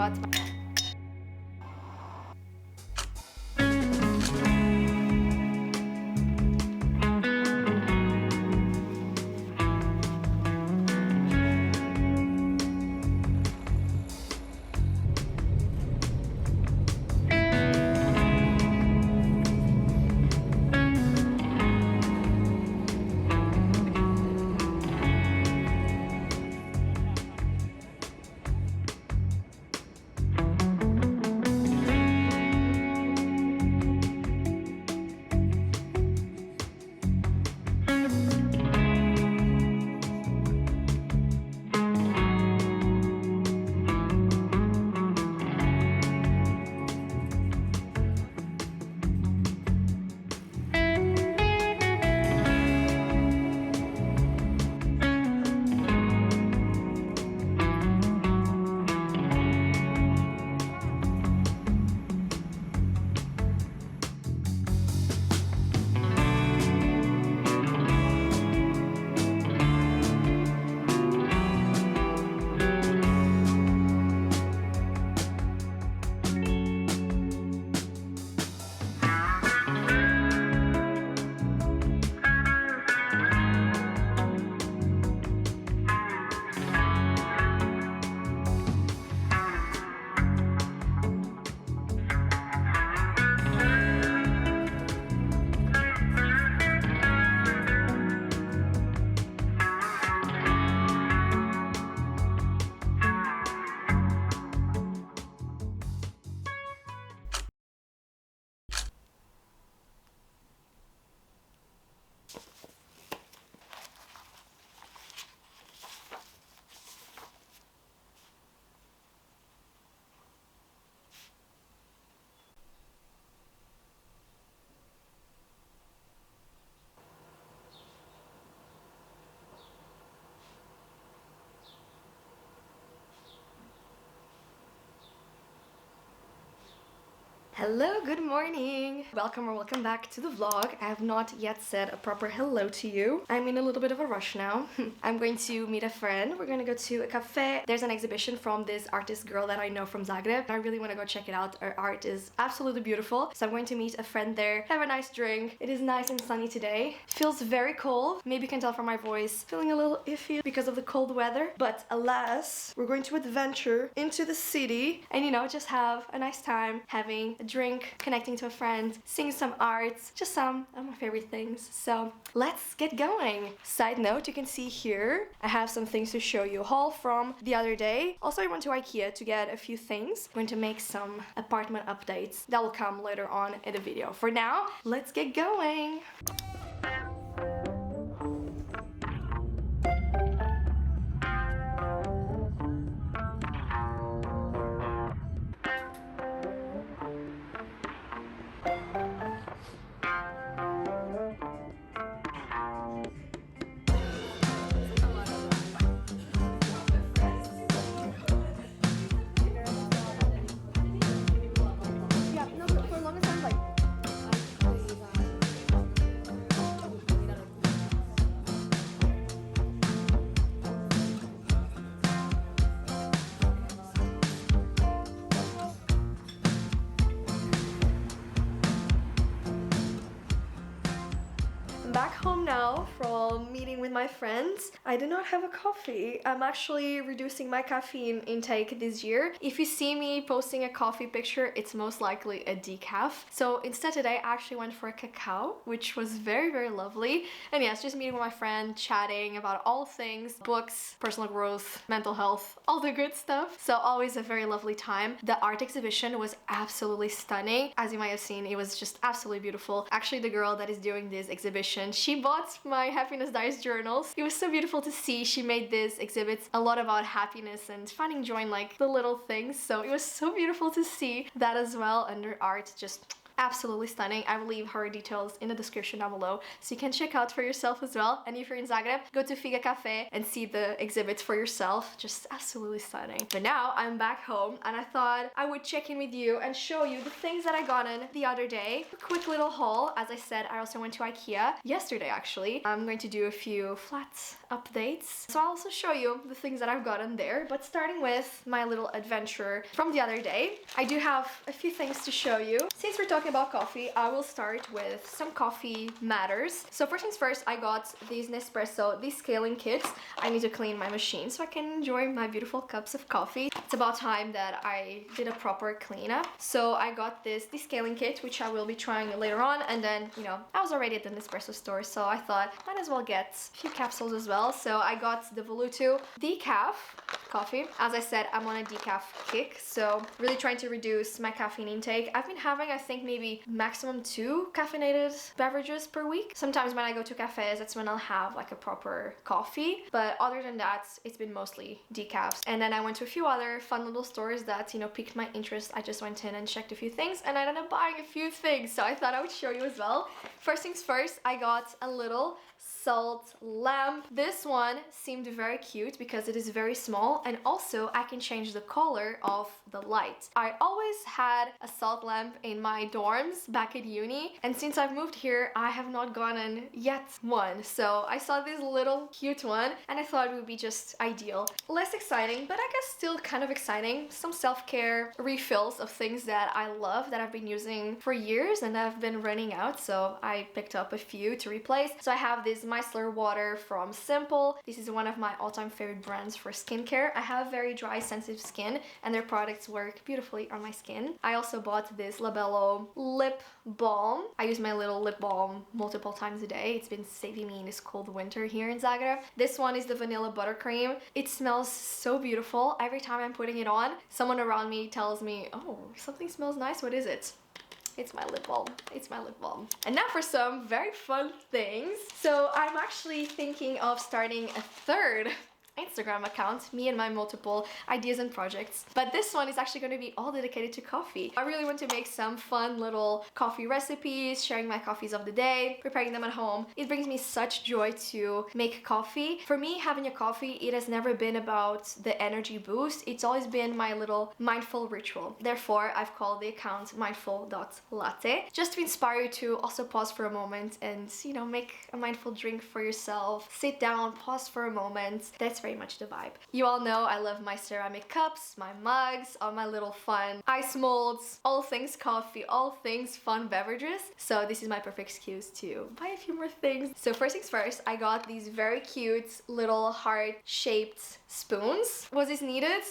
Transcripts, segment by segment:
got Hello, good morning! Welcome or welcome back to the vlog. I have not yet said a proper hello to you. I'm in a little bit of a rush now. I'm going to meet a friend. We're gonna go to a cafe. There's an exhibition from this artist girl that I know from Zagreb. I really want to go check it out. Her art is absolutely beautiful. So I'm going to meet a friend there, have a nice drink. It is nice and sunny today. Feels very cold. Maybe you can tell from my voice. Feeling a little iffy because of the cold weather. But alas, we're going to adventure into the city and, you know, just have a nice time having a drink, connecting to a friend, seeing some arts, just some of my favorite things. So let's get going. Side note, you can see here I have some things to show you. Haul from the other day. Also, I went to IKEA to get a few things. I'm going to make some apartment updates that will come later on in the video. For now, let's get going. Back home now from meeting with my friends. I did not have a coffee. I'm actually reducing my caffeine intake this year. If you see me posting a coffee picture, it's most likely a decaf. So instead today I actually went for a cacao, which was very, very lovely. And yes, just meeting with my friend, chatting about all things, books, personal growth, mental health, all the good stuff. So always a very lovely time. The art exhibition was absolutely stunning. As you might have seen, it was just absolutely beautiful. Actually, the girl that is doing this exhibition, she bought my Happiness Dice journals. It was so beautiful to see. She made this exhibit a lot about happiness and finding joy in like the little things. So it was so beautiful to see that as well. And her art just absolutely stunning. I will leave her details in the description down below so you can check out for yourself as well. And if you're in Zagreb, go to Figa Cafe and see the exhibits for yourself. Just absolutely stunning. But now I'm back home and I thought I would check in with you and show you the things that I got in the other day. A quick little haul. As I said, I also went to IKEA yesterday actually. I'm going to do a few flat updates. So I'll also show you the things that I've gotten there, but starting with my little adventure from the other day, I do have a few things to show you. Since we're talking about coffee, I will start with some coffee matters. So first things first, I got these Nespresso, these scaling kits. I need to clean my machine so I can enjoy my beautiful cups of coffee. It's about time that I did a proper cleanup. So I got this descaling kit, which I will be trying later on, and then, you know, I was already at the Nespresso store, so I thought might as well get a few capsules as well. So I got the Voluto decaf coffee. As I said, I'm on a decaf kick, so really trying to reduce my caffeine intake. I've been having, I think, maybe maximum 2 caffeinated beverages per week. Sometimes when I go to cafes, that's when I'll have like a proper coffee, but other than that, it's been mostly decafs. And then I went to a few other fun little stores that, you know, piqued my interest. I just went in and checked a few things, and I ended up buying a few things, so I thought I would show you as well. First things first, I got a little salt lamp. This one seemed very cute because it is very small, and also I can change the color of the light. I always had a salt lamp in my dorms back at uni, and since I've moved here, I have not gotten yet one. So I saw this little cute one and I thought it would be just ideal. Less exciting, but I guess still kind of exciting. Some self-care refills of things that I love that I've been using for years and have been running out, so I picked up a few to replace. So I have this micellar water from Simple. This is one of my all-time favorite brands for skincare. I have very dry, sensitive skin, and their products work beautifully on my skin. I also bought this Labello lip balm. I use my little lip balm multiple times a day. It's been saving me in this cold winter here in Zagreb. This one is the vanilla buttercream. It smells so beautiful. Every time I'm putting it on, someone around me tells me, oh, something smells nice. What is it? It's my lip balm. It's my lip balm. And now for some very fun things. So I'm actually thinking of starting a third Instagram account, me and my multiple ideas and projects, but this one is actually going to be all dedicated to coffee. I really want to make some fun little coffee recipes, sharing my coffees of the day, preparing them at home. It brings me such joy to make coffee. For me, having a coffee, it has never been about the energy boost. It's always been my little mindful ritual. Therefore, I've called the account mindful.latte, just to inspire you to also pause for a moment and, you know, make a mindful drink for yourself. Sit down, pause for a moment. That's very much the vibe. You all know I love my ceramic cups, my mugs, all my little fun ice molds, all things coffee, all things fun beverages. So this is my perfect excuse to buy a few more things. So first things first, I got these very cute little heart-shaped spoons. Was this needed?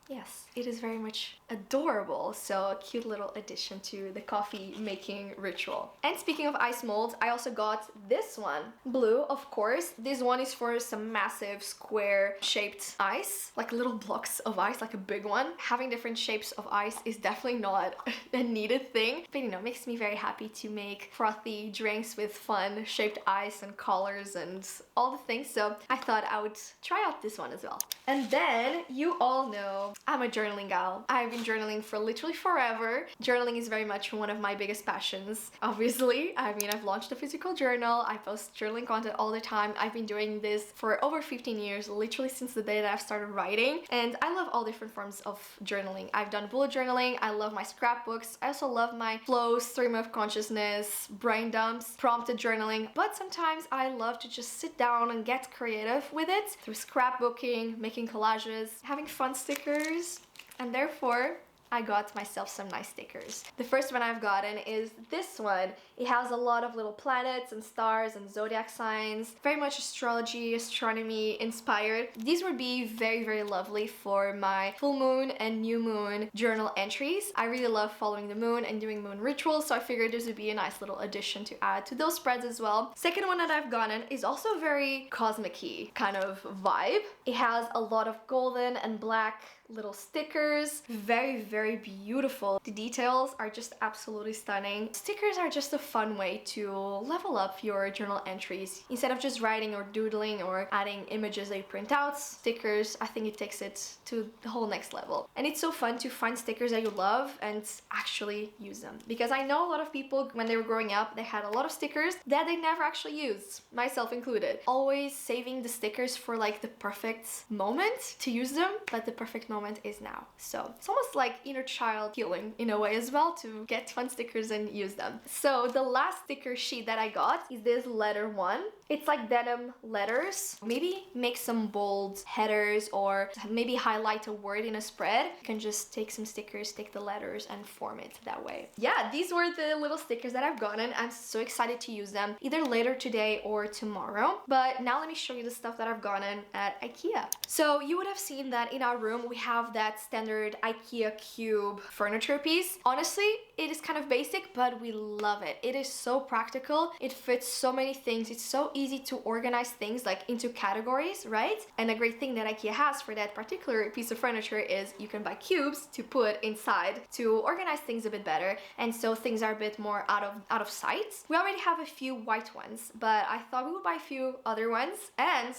Yes, it is very much adorable, so a cute little addition to the coffee making ritual. And speaking of ice molds, I also got this one, blue, of course. This one is for some massive square shaped ice, like little blocks of ice, like a big one. Having different shapes of ice is definitely not a needed thing, but you know, makes me very happy to make frothy drinks with fun shaped ice and colors and all the things, so I thought I would try out this one as well. And then you all know I'm a journaling gal. I've been journaling for literally forever. Journaling is very much one of my biggest passions, obviously. I mean, I've launched a physical journal. I post journaling content all the time. I've been doing this for over 15 years, literally since the day that I've started writing. And I love all different forms of journaling. I've done bullet journaling. I love my scrapbooks. I also love my flow, stream of consciousness, brain dumps, prompted journaling. But sometimes I love to just sit down and get creative with it through scrapbooking, making collages, having fun stickers, and therefore I got myself some nice stickers. The first one I've gotten is this one. It has a lot of little planets and stars and zodiac signs, very much astrology, astronomy inspired. These would be very, very lovely for my full moon and new moon journal entries. I really love following the moon and doing moon rituals, so I figured this would be a nice little addition to add to those spreads as well. Second one that I've gotten is also very cosmic-y kind of vibe. It has a lot of golden and black little stickers, very, very beautiful. The details are just absolutely stunning. Stickers are just a fun way to level up your journal entries. Instead of just writing or doodling or adding images that you print out, stickers, I think it takes it to the whole next level. And it's so fun to find stickers that you love and actually use them, because I know a lot of people, when they were growing up, they had a lot of stickers that they never actually used, myself included. Always saving the stickers for like the perfect moment to use them, but the perfect moment is now. So it's almost like inner child healing in a way as well, to get fun stickers and use them. So the last sticker sheet that I got is this letter one. It's like denim letters. Maybe make some bold headers or maybe highlight a word in a spread. You can just take some stickers, take the letters and form it that way. Yeah, these were the little stickers that I've gotten. I'm so excited to use them either later today or tomorrow. But now let me show you the stuff that I've gotten at IKEA. So you would have seen that in our room we have that standard IKEA cube furniture piece. Honestly, it is kind of basic, but we love it. It is so practical. It fits so many things. It's so easy to organize things like into categories, right? And a great thing that IKEA has for that particular piece of furniture is you can buy cubes to put inside to organize things a bit better, and so things are a bit more out of sight. We already have a few white ones, but I thought we would buy a few other ones, and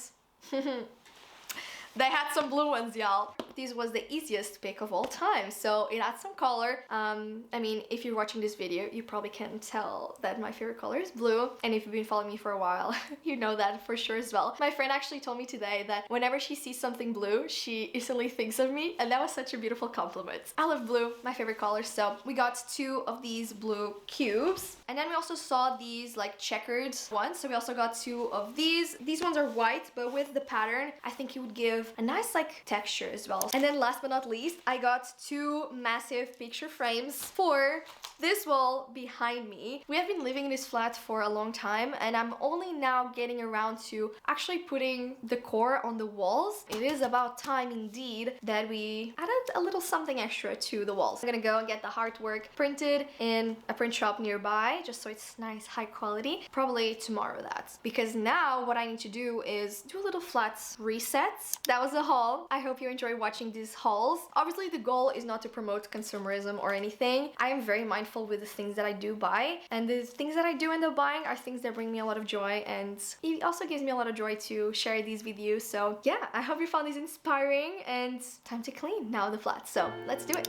they had some blue ones, y'all. This was the easiest pick of all time, so it had some color. I mean, if you're watching this video, you probably can tell that my favorite color is blue, and if you've been following me for a while, you know that for sure as well. My friend actually told me today that whenever she sees something blue, she instantly thinks of me, and that was such a beautiful compliment. I love blue, my favorite color, so we got 2 of these blue cubes, and then we also saw these like checkered ones, so we also got 2 of these. These ones are white, but with the pattern, I think it would give a nice like texture as well. And then last but not least, I got 2 massive picture frames for this wall behind me. We have been living in this flat for a long time, and I'm only now getting around to actually putting decor on the walls. It is about time indeed that we added a little something extra to the walls. I'm gonna go and get the artwork printed in a print shop nearby, just so it's nice, high quality. Probably tomorrow that. Because now what I need to do is do a little flat reset. That was a haul. I hope you enjoy watching these hauls. Obviously the goal is not to promote consumerism or anything. I am very mindful with the things that I do buy, and the things that I do end up buying are things that bring me a lot of joy, and it also gives me a lot of joy to share these with you. So yeah, I hope you found these inspiring, and time to clean now the flat. So let's do it.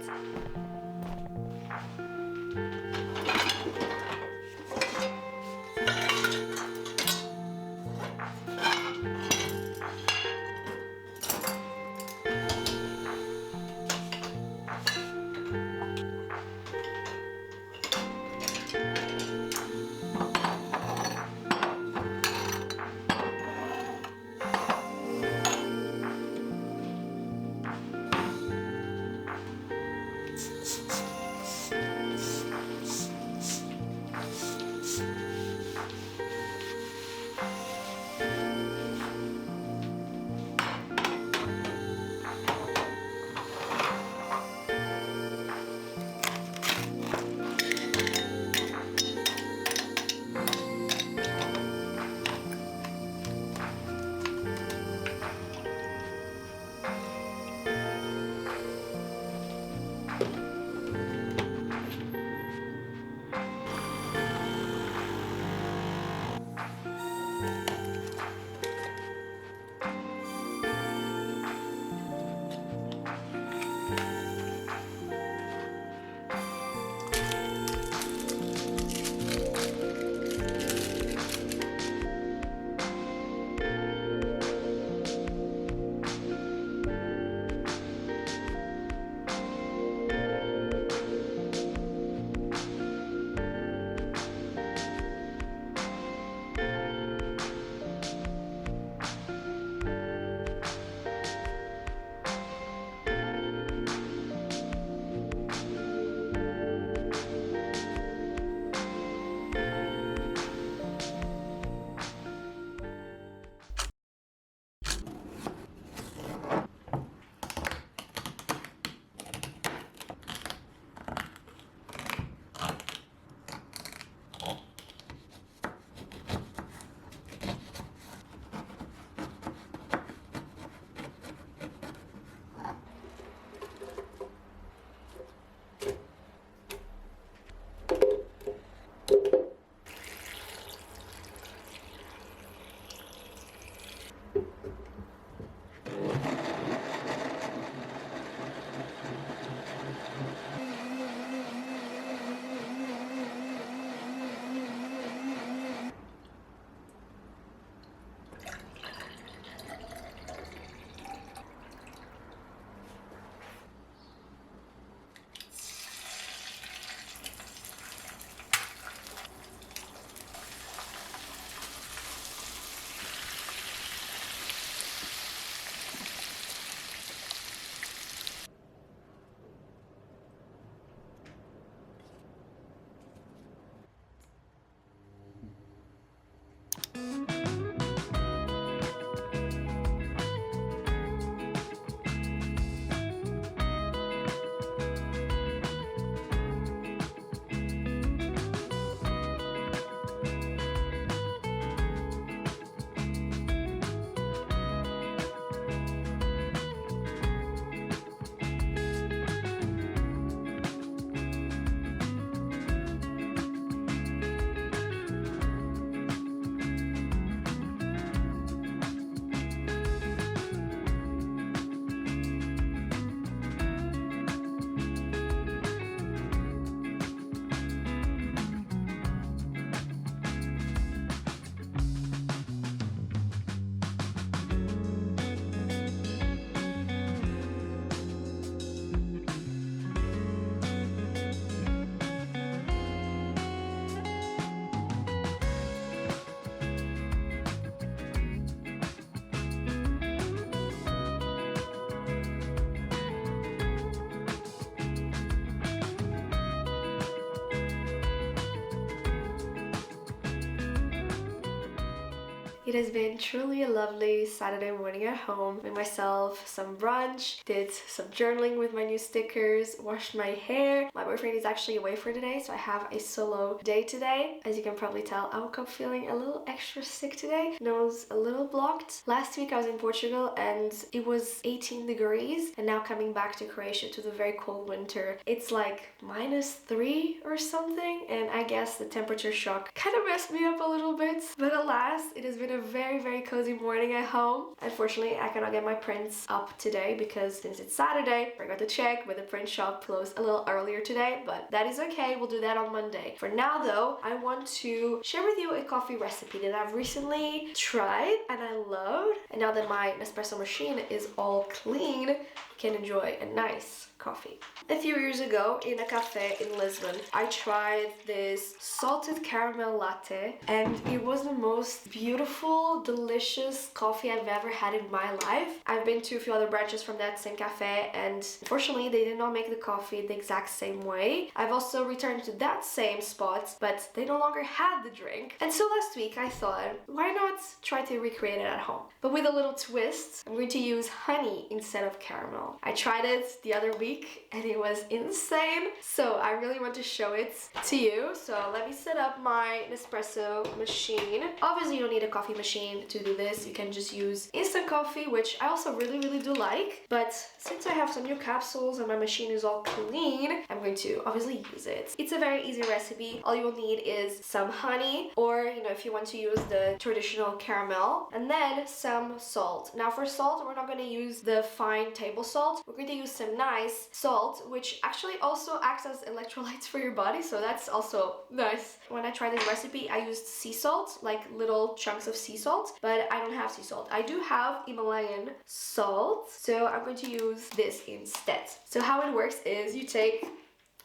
It has been truly a lovely Saturday morning at home. Made myself some brunch, did some journaling with my new stickers, washed my hair. My boyfriend is actually away for today, so I have a solo day today. As you can probably tell, I woke up feeling a little extra sick today. Nose a little blocked. Last week I was in Portugal and it was 18 degrees, and now coming back to Croatia to the very cold winter, it's like -3 or something, and I guess the temperature shock kind of messed me up a little bit. But alas, it has been a very cozy morning at home. Unfortunately, I cannot get my prints up today because since it's Saturday, I forgot to check, but the print shop closed a little earlier today, but that is okay. We'll do that on Monday. For now though, I want to share with you a coffee recipe that I've recently tried and I loved. And now that my Nespresso machine is all clean, you can enjoy a nice coffee. A few years ago in a cafe in Lisbon, I tried this salted caramel latte and it was the most beautiful, delicious coffee I've ever had in my life. I've been to a few other branches from that same cafe and unfortunately they did not make the coffee the exact same way. I've also returned to that same spot, but they no longer had the drink. And so last week I thought, why not try to recreate it at home? But with a little twist, I'm going to use honey instead of caramel. I tried it the other week and it was insane, so I really want to show it to you. So let me set up my Nespresso machine. Obviously you don't need a coffee machine to do this. You can just use instant coffee, which I also really do like, but since I have some new capsules and my machine is all clean, I'm going to obviously use it. It's a very easy recipe. All you will need is some honey, or if you want to use the traditional caramel, and then some salt. Now for salt, we're not going to use the fine table salt. We're going to use some nice salt, which actually also acts as electrolytes for your body, so that's also nice. When I tried this recipe, I used sea salt, like little chunks of sea salt, but I don't have sea salt. I do have Himalayan salt, so I'm going to use this instead. So how it works is you take,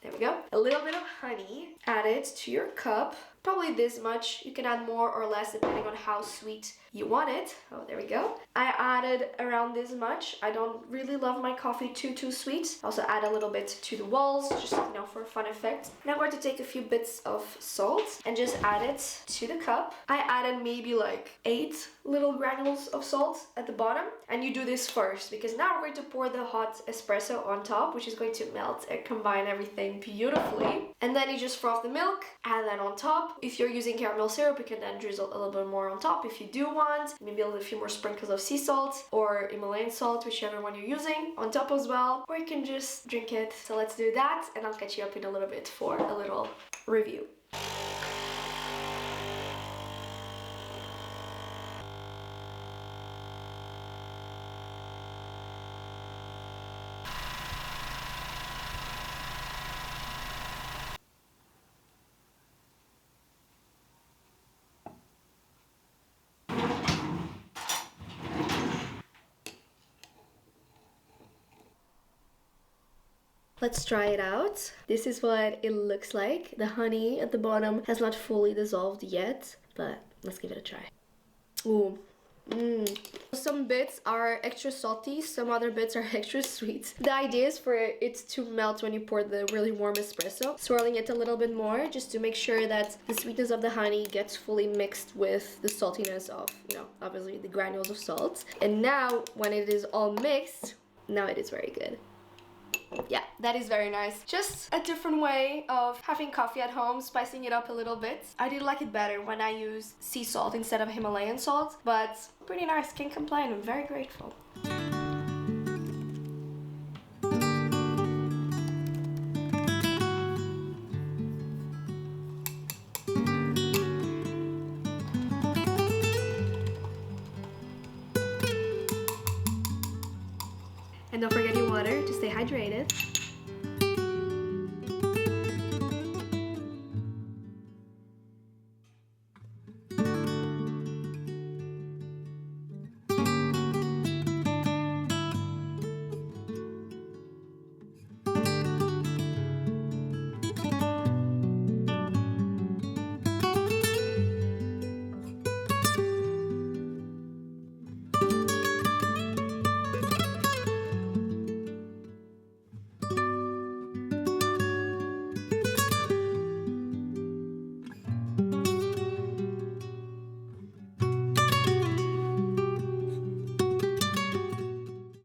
there we go, a little bit of honey, add it to your cup, probably this much. You can add more or less depending on how sweet you want it. Oh, there we go. I added around this much. I don't really love my coffee too sweet. I also add a little bit to the walls, just for a fun effect. Now I'm going to take a few bits of salt and just add it to the cup. I added maybe like 8 little granules of salt at the bottom, and you do this first because now we're going to pour the hot espresso on top, which is going to melt and combine everything beautifully. And then you just froth the milk, add that on top. If you're using caramel syrup, you can then drizzle a little bit more on top if you do want. Maybe a few more sprinkles of sea salt or Himalayan salt, whichever one you're using, on top as well. Or you can just drink it. So let's do that, and I'll catch you up in a little bit for a little review. Let's try it out. This is what it looks like. The honey at the bottom has not fully dissolved yet, but let's give it a try. Ooh. Some bits are extra salty, some other bits are extra sweet. The idea is for it to melt when you pour the really warm espresso, swirling it a little bit more just to make sure that the sweetness of the honey gets fully mixed with the saltiness of, obviously the granules of salt. And now when it is all mixed, now it is very good. Yeah, that is very nice. Just a different way of having coffee at home, spicing it up a little bit. I did like it better when I use sea salt instead of Himalayan salt, but pretty nice, can't complain, I'm very grateful. And don't forget your water to stay hydrated.